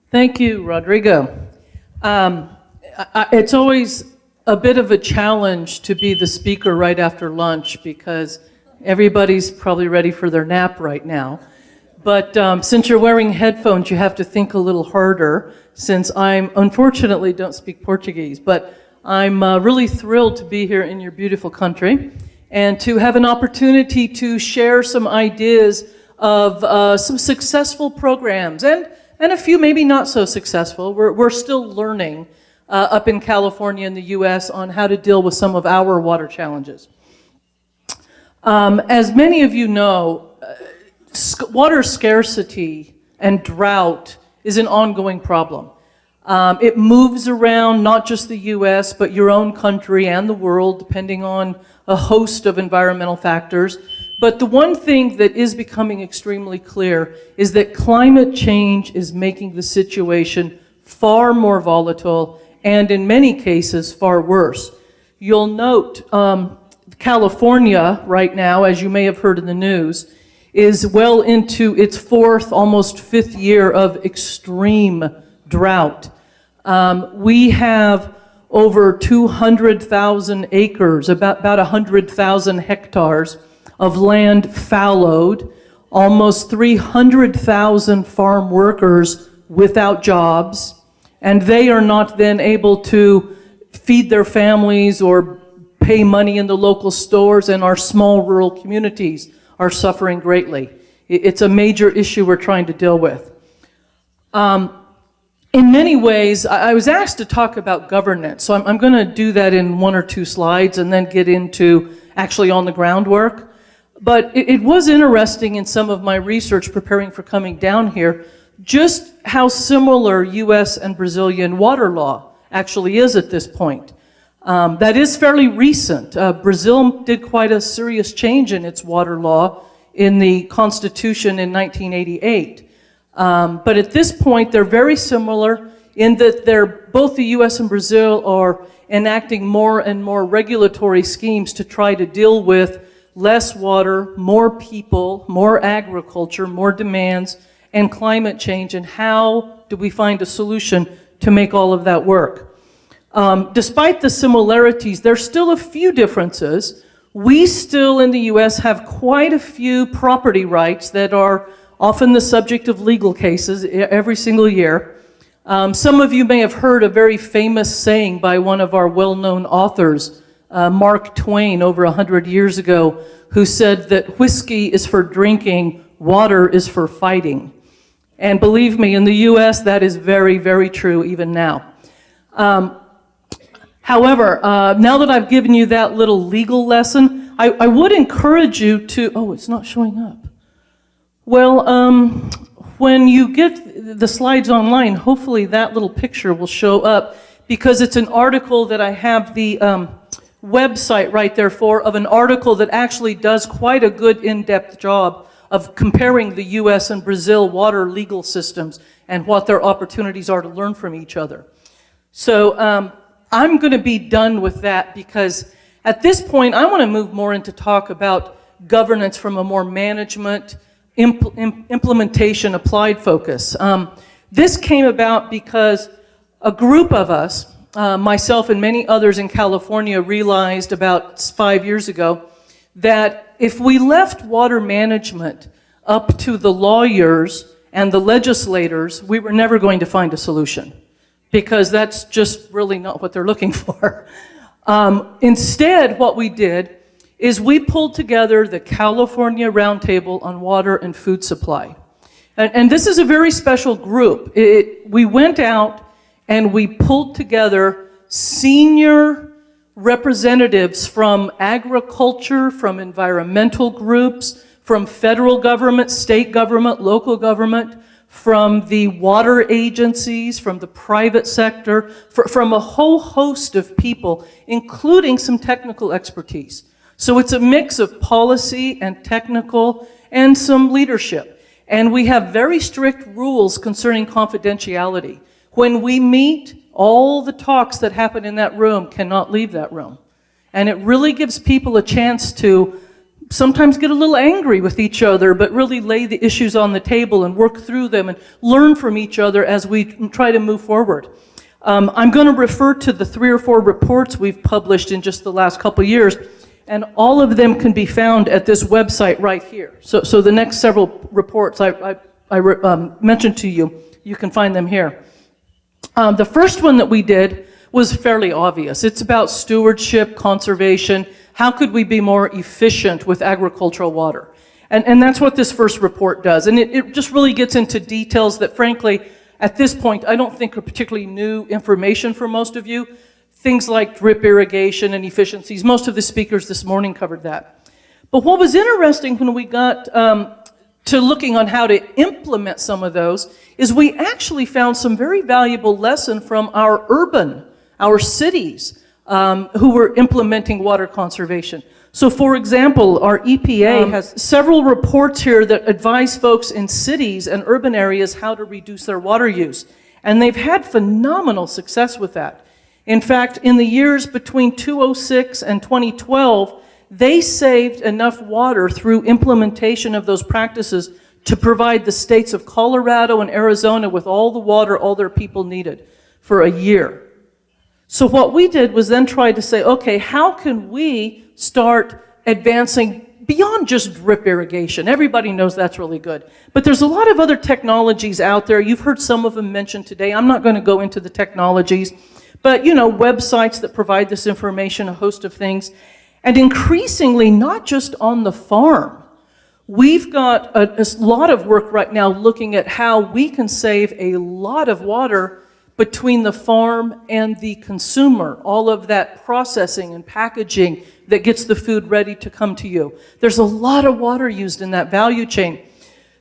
Thank you, Rodrigo. It's always a bit of a challenge to be the speaker right after lunch because everybody's probably ready for their nap right now. But since you're wearing headphones, you have to think a little harder, since I unfortunately don't speak Portuguese. But I'm really thrilled to be here in your beautiful country and to have an opportunity to share some ideas of some successful programs and a few maybe not so successful. We're still learning up in California and the US on how to deal with some of our water challenges. As many of you know, water scarcity and drought is an ongoing problem. It moves around not just the US, but your own country and the world, depending on a host of environmental factors. But the one thing that is becoming extremely clear is that climate change is making the situation far more volatile and in many cases far worse. You'll note California right now, as you may have heard in the news, is well into its fourth, almost fifth year of extreme drought. We have over 200,000 acres, about 100,000 hectares of land fallowed, almost 300,000 farm workers without jobs, and they are not then able to feed their families or pay money in the local stores, and our small rural communities are suffering greatly. It's a major issue we're trying to deal with. In many ways, I was asked to talk about governance, so I'm going to do that in one or two slides and then get into actually on the ground work. But it was interesting in some of my research preparing for coming down here, just how similar US and Brazilian water law actually is at this point. That is fairly recent. Brazil did quite a serious change in its water law in the Constitution in 1988. But at this point, they're very similar in that both the US and Brazil are enacting more and more regulatory schemes to try to deal with less water, more people, more agriculture, more demands, and climate change, and how do we find a solution to make all of that work. Despite the similarities, there's still a few differences. We still in the US have quite a few property rights that are often the subject of legal cases every single year. Some of you may have heard a very famous saying by one of our well-known authors, Mark Twain, over 100 years ago, who said that whiskey is for drinking, water is for fighting. And believe me, in the US, that is very, very true even now. However, now that I've given you that little legal lesson, I would encourage you to, oh, it's not showing up. Well, when you get the slides online, hopefully that little picture will show up, because it's an article that I have the website right there for, of an article that actually does quite a good in-depth job of comparing the US and Brazil water legal systems and what their opportunities are to learn from each other. So I'm going to be done with that, because at this point I want to move more into talk about governance from a more management, implementation, applied focus. This came about because a group of us, myself and many others in California, realized about 5 years ago that if we left water management up to the lawyers and the legislators, we were never going to find a solution, because that's just really not what they're looking for. Instead, what we did is we pulled together the California Roundtable on Water and Food Supply. And this is a very special group. We went out and we pulled together senior representatives from agriculture, from environmental groups, from federal government, state government, local government, from the water agencies, from the private sector, from a whole host of people, including some technical expertise. So it's a mix of policy and technical and some leadership. And we have very strict rules concerning confidentiality. When we meet, all the talks that happen in that room cannot leave that room. And it really gives people a chance to sometimes get a little angry with each other, but really lay the issues on the table and work through them and learn from each other as we try to move forward. I'm going to refer to the 3 or 4 reports we've published in just the last couple years, and all of them can be found at this website right here. So the next several reports I mentioned to you, you can find them here. The first one that we did was fairly obvious. It's about stewardship, conservation. How could we be more efficient with agricultural water? And that's what this first report does. And it just really gets into details that, frankly, at this point, I don't think are particularly new information for most of you. Things like drip irrigation and efficiencies. Most of the speakers this morning covered that. But what was interesting when we got to looking on how to implement some of those is we actually found some very valuable lesson from our cities, who were implementing water conservation. So for example, our EPA has several reports here that advise folks in cities and urban areas how to reduce their water use. And they've had phenomenal success with that. In fact, in the years between 2006 and 2012, they saved enough water through implementation of those practices to provide the states of Colorado and Arizona with all the water all their people needed for a year. So what we did was then try to say, okay, how can we start advancing beyond just drip irrigation? Everybody knows that's really good. But there's a lot of other technologies out there. You've heard some of them mentioned today. I'm not going to go into the technologies, but websites that provide this information, a host of things. And increasingly, not just on the farm. We've got a lot of work right now looking at how we can save a lot of water between the farm and the consumer, all of that processing and packaging that gets the food ready to come to you. There's a lot of water used in that value chain.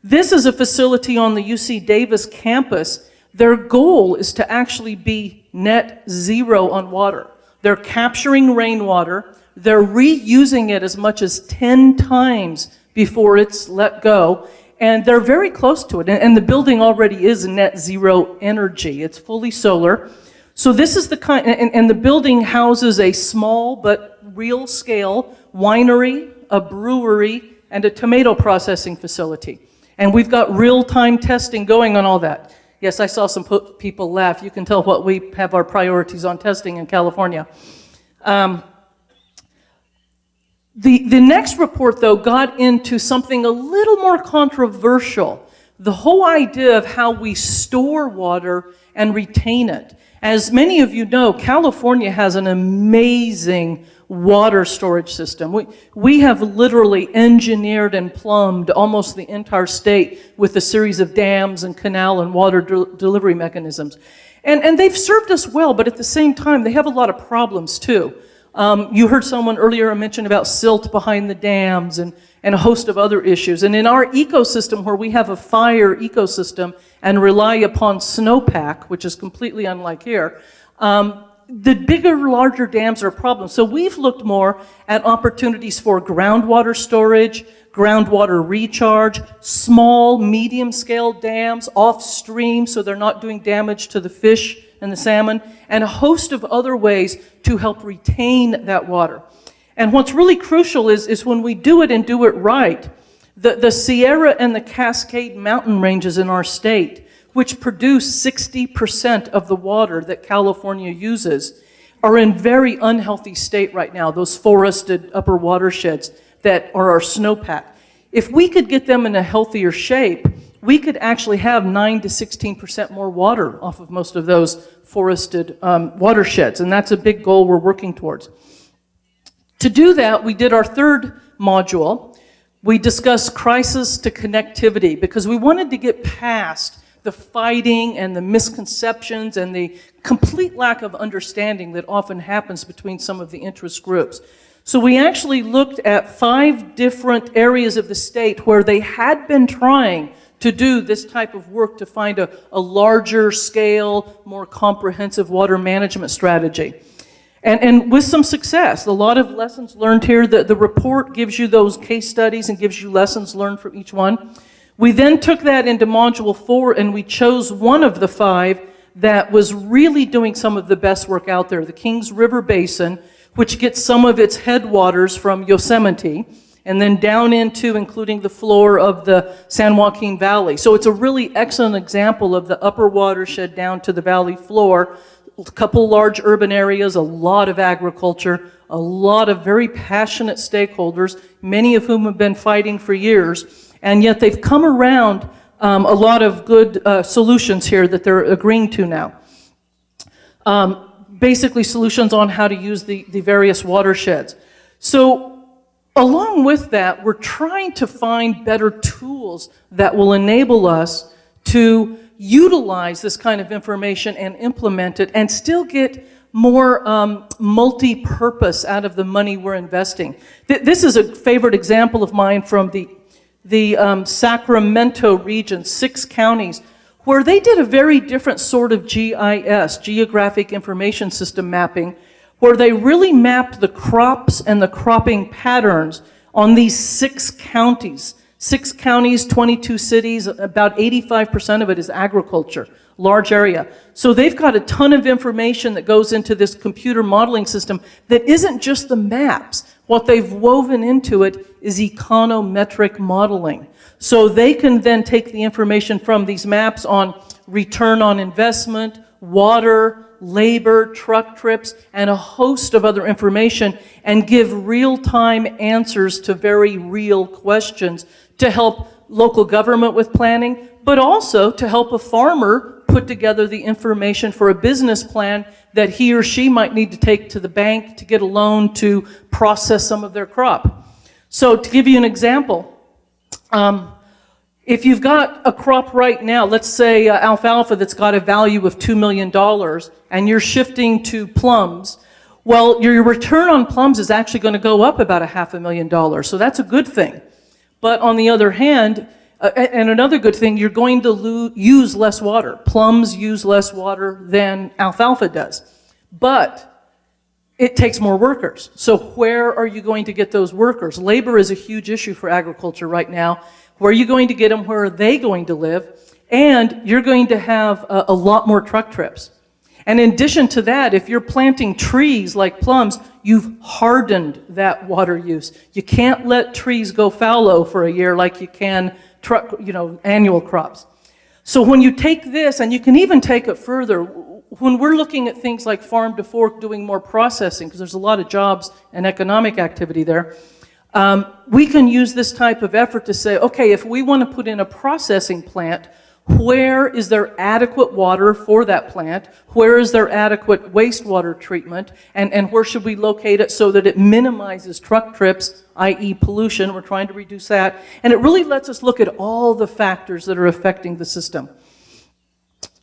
This is a facility on the UC Davis campus. Their goal is to actually be net zero on water. They're capturing rainwater. They're reusing it as much as 10 times before it's let go. And they're very close to it. And the building already is net zero energy. It's fully solar. So this is the kind, and the building houses a small but real scale winery, a brewery, and a tomato processing facility. And we've got real-time testing going on all that. Yes, I saw some people laugh. You can tell what we have our priorities on testing in California. The next report, though, got into something a little more controversial. The whole idea of how we store water and retain it. As many of you know, California has an amazing water storage system. We have literally engineered and plumbed almost the entire state with a series of dams and canal and water delivery mechanisms. And they've served us well, but at the same time, they have a lot of problems too. You heard someone earlier mention about silt behind the dams and a host of other issues. And in our ecosystem, where we have a fire ecosystem and rely upon snowpack, which is completely unlike here, the bigger, larger dams are a problem. So we've looked more at opportunities for groundwater storage, groundwater recharge, small, medium-scale dams off-stream so they're not doing damage to the fish and the salmon, and a host of other ways to help retain that water. And what's really crucial is when we do it and do it right, the Sierra and the Cascade mountain ranges in our state, which produce 60% of the water that California uses, are in very unhealthy state right now, those forested upper watersheds that are our snowpack. If we could get them in a healthier shape, we could actually have 9 to 16% more water off of most of those forested watersheds, and that's a big goal we're working towards. To do that, we did our third module. We discussed crisis to connectivity because we wanted to get past the fighting and the misconceptions and the complete lack of understanding that often happens between some of the interest groups. So we actually looked at 5 different areas of the state where they had been trying to do this type of work to find a larger scale, more comprehensive water management strategy. And with some success, a lot of lessons learned here. The report gives you those case studies and gives you lessons learned from each one. We then took that into Module 4 and we chose one of the 5 that was really doing some of the best work out there, the Kings River Basin, which gets some of its headwaters from Yosemite, and then down into including the floor of the San Joaquin Valley. So it's a really excellent example of the upper watershed down to the valley floor. A couple large urban areas, a lot of agriculture, a lot of very passionate stakeholders, many of whom have been fighting for years, and yet they've come around a lot of good solutions here that they're agreeing to now. Basically solutions on how to use the various watersheds. So along with that, we're trying to find better tools that will enable us to utilize this kind of information and implement it and still get more multi-purpose out of the money we're investing. This is a favorite example of mine from the Sacramento region, 6 counties, where they did a very different sort of GIS, Geographic Information System mapping, where they really mapped the crops and the cropping patterns on these 6 counties. 6 counties, 22 cities, about 85% of it is agriculture, large area. So they've got a ton of information that goes into this computer modeling system that isn't just the maps. What they've woven into it is econometric modeling. So they can then take the information from these maps on return on investment, water, labor, truck trips, and a host of other information, and give real-time answers to very real questions to help local government with planning, but also to help a farmer put together the information for a business plan that he or she might need to take to the bank to get a loan to process some of their crop. So to give you an example, if you've got a crop right now, let's say alfalfa that's got a value of $2 million, and you're shifting to plums, well, your return on plums is actually going to go up about $500,000, so that's a good thing. But on the other hand, and another good thing, you're going to use less water. Plums use less water than alfalfa does. But it takes more workers. So where are you going to get those workers? Labor is a huge issue for agriculture right now. Where are you going to get them? Where are they going to live? And you're going to have a lot more truck trips. And in addition to that, if you're planting trees like plums, you've hardened that water use. You can't let trees go fallow for a year like you can annual crops. So when you take this, and you can even take it further, when we're looking at things like farm to fork, doing more processing, because there's a lot of jobs and economic activity there, we can use this type of effort to say, okay, if we want to put in a processing plant, where is there adequate water for that plant? Where is there adequate wastewater treatment? And where should we locate it so that it minimizes truck trips, i.e. pollution? We're trying to reduce that. And it really lets us look at all the factors that are affecting the system.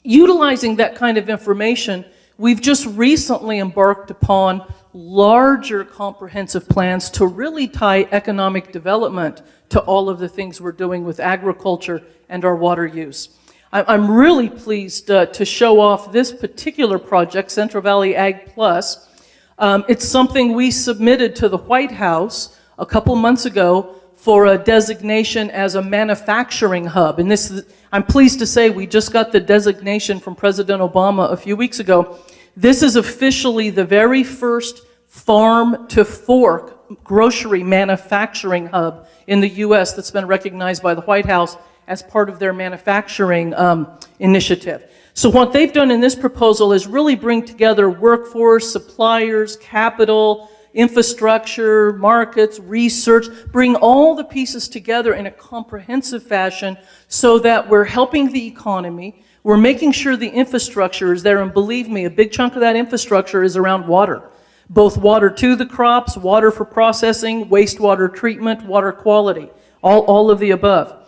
Utilizing that kind of information, we've just recently embarked upon larger comprehensive plans to really tie economic development to all of the things we're doing with agriculture and our water use. I'm really pleased to show off this particular project, Central Valley Ag Plus. It's something we submitted to the White House a couple months ago for a designation as a manufacturing hub. And I'm pleased to say we just got the designation from President Obama a few weeks ago. This is officially the very first farm-to-fork grocery manufacturing hub in the U.S. that's been recognized by the White House as part of their manufacturing initiative. So what they've done in this proposal is really bring together workforce, suppliers, capital, infrastructure, markets, research, bring all the pieces together in a comprehensive fashion so that we're helping the economy, we're making sure the infrastructure is there, and believe me, a big chunk of that infrastructure is around water. Both water to the crops, water for processing, wastewater treatment, water quality, all of the above.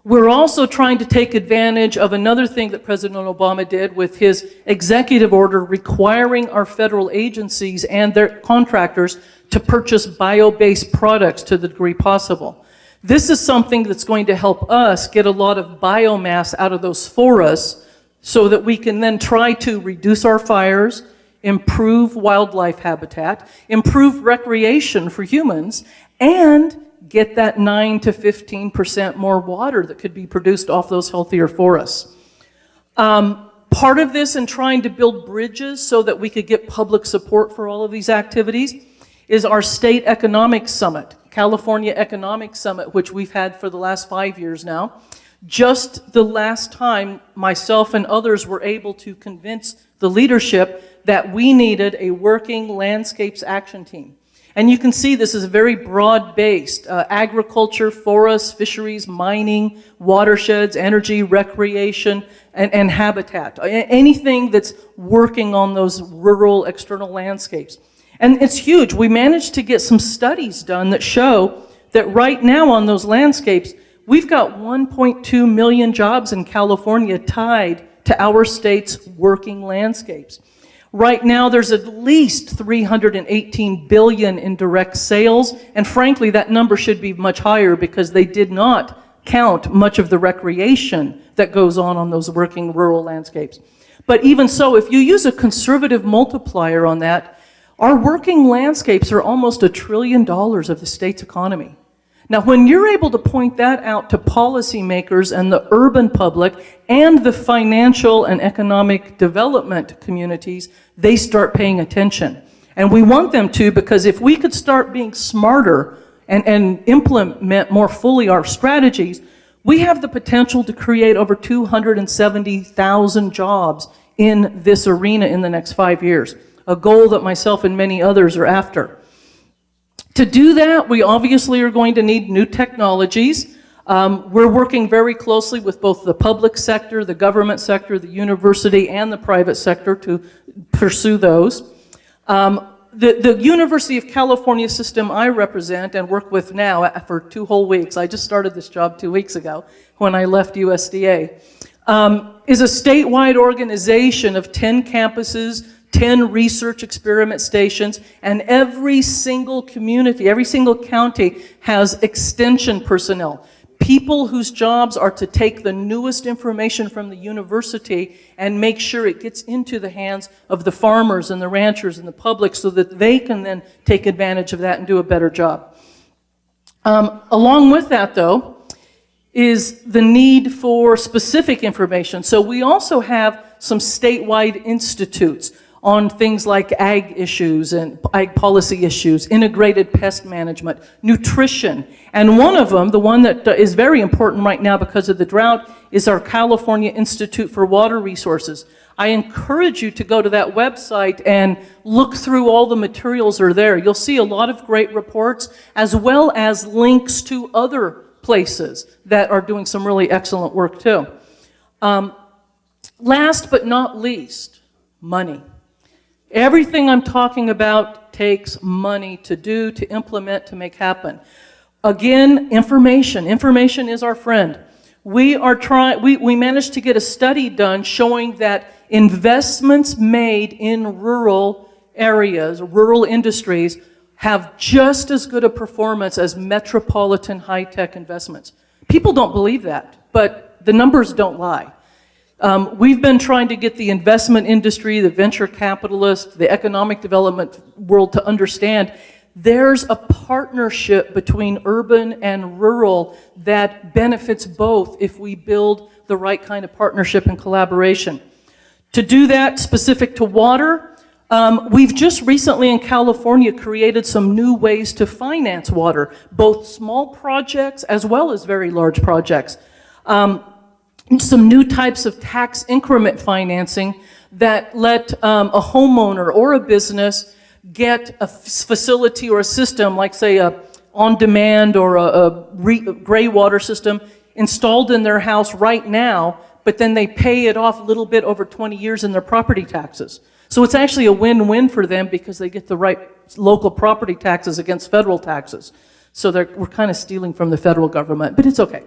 We're also trying to take advantage of another thing that President Obama did with his executive order requiring our federal agencies and their contractors to purchase bio-based products to the degree possible. This is something that's going to help us get a lot of biomass out of those forests so that we can then try to reduce our fires, improve wildlife habitat, improve recreation for humans, and get that 9 to 15% more water that could be produced off those healthier forests. Part of this in trying to build bridges so that we could get public support for all of these activities is our state economic summit. California Economic Summit, which we've had for the last 5 years now. Just the last time, myself and others were able to convince the leadership that we needed a working landscapes action team. And you can see this is very broad-based. Agriculture, forests, fisheries, mining, watersheds, energy, recreation, and habitat. Anything that's working on those rural external landscapes. And it's huge. We managed to get some studies done that show that right now on those landscapes, we've got 1.2 million jobs in California tied to our state's working landscapes. Right now, there's at least $318 billion in direct sales, and frankly, that number should be much higher because they did not count much of the recreation that goes on those working rural landscapes. But even so, if you use a conservative multiplier on that, our working landscapes are almost $1 trillion of the state's economy. Now, when you're able to point that out to policymakers and the urban public and the financial and economic development communities, they start paying attention. And we want them to, because if we could start being smarter and implement more fully our strategies, we have the potential to create over 270,000 jobs in this arena in the next 5 years, a goal that myself and many others are after. To do that, we obviously are going to need new technologies. We're working very closely with both the public sector, the government sector, the university, and the private sector to pursue those. The University of California system I represent and work with now for 2 whole weeks, I just started this job 2 weeks ago when I left USDA, is a statewide organization of 10 campuses, 10 research experiment stations, and every single community, every single county has extension personnel. People whose jobs are to take the newest information from the university and make sure it gets into the hands of the farmers and the ranchers and the public so that they can then take advantage of that and do a better job. Along with that, though, is the need for specific information. So we also have some statewide institutes on things like ag issues and ag policy issues, integrated pest management, nutrition. And one of them, the one that is very important right now because of the drought, is our California Institute for Water Resources. I encourage you to go to that website and look through all the materials that are there. You'll see a lot of great reports, as well as links to other places that are doing some really excellent work too. Last but not least, money. Everything I'm talking about takes money to do, to implement, to make happen. Again, information. Information is our friend. We managed to get a study done showing that investments made in rural areas, rural industries, have just as good a performance as metropolitan high-tech investments. People don't believe that, but the numbers don't lie. We've been trying to get the investment industry, the venture capitalists, the economic development world to understand there's a partnership between urban and rural that benefits both if we build the right kind of partnership and collaboration. To do that, specific to water, we've just recently in California created some new ways to finance water, both small projects as well as very large projects. Some new types of tax increment financing that let a homeowner or a business get a facility or a system, like say a on-demand or a gray water system installed in their house right now, but then they pay it off a little bit over 20 years in their property taxes. So it's actually a win-win for them because they get the right local property taxes against federal taxes. So we're kind of stealing from the federal government, but it's okay.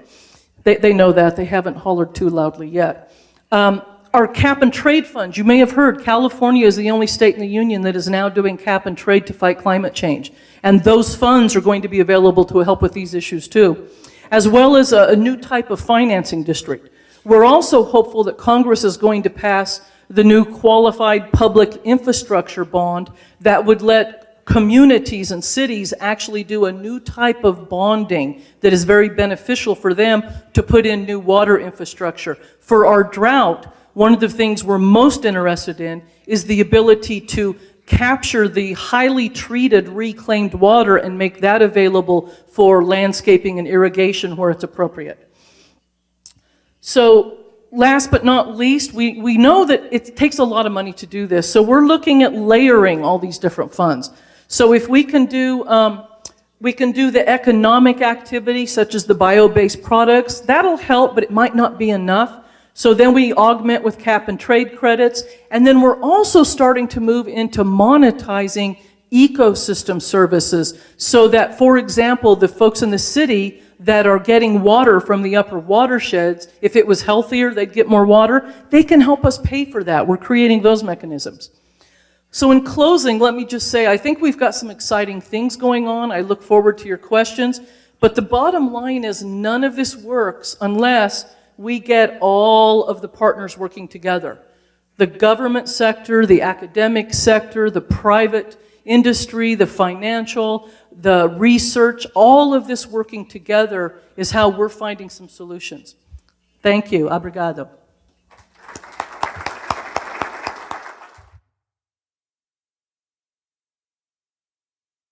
They know that. They haven't hollered too loudly yet. Our cap and trade funds, you may have heard, California is the only state in the union that is now doing cap and trade to fight climate change. And those funds are going to be available to help with these issues too, as well as a new type of financing district. We're also hopeful that Congress is going to pass the new qualified public infrastructure bond that would let communities and cities actually do a new type of bonding that is very beneficial for them to put in new water infrastructure. For our drought, one of the things we're most interested in is the ability to capture the highly treated reclaimed water and make that available for landscaping and irrigation where it's appropriate. So last but not least, we know that it takes a lot of money to do this, so we're looking at layering all these different funds. So if we can do the economic activity, such as the bio-based products, that'll help, but it might not be enough. So then we augment with cap and trade credits, and then we're also starting to move into monetizing ecosystem services, so that, for example, the folks in the city that are getting water from the upper watersheds, if it was healthier, they'd get more water, they can help us pay for that. We're creating those mechanisms. So in closing, let me just say, I think we've got some exciting things going on. I look forward to your questions. But the bottom line is none of this works unless we get all of the partners working together. The government sector, the academic sector, the private industry, the financial, the research, all of this working together is how we're finding some solutions. Thank you. Obrigado.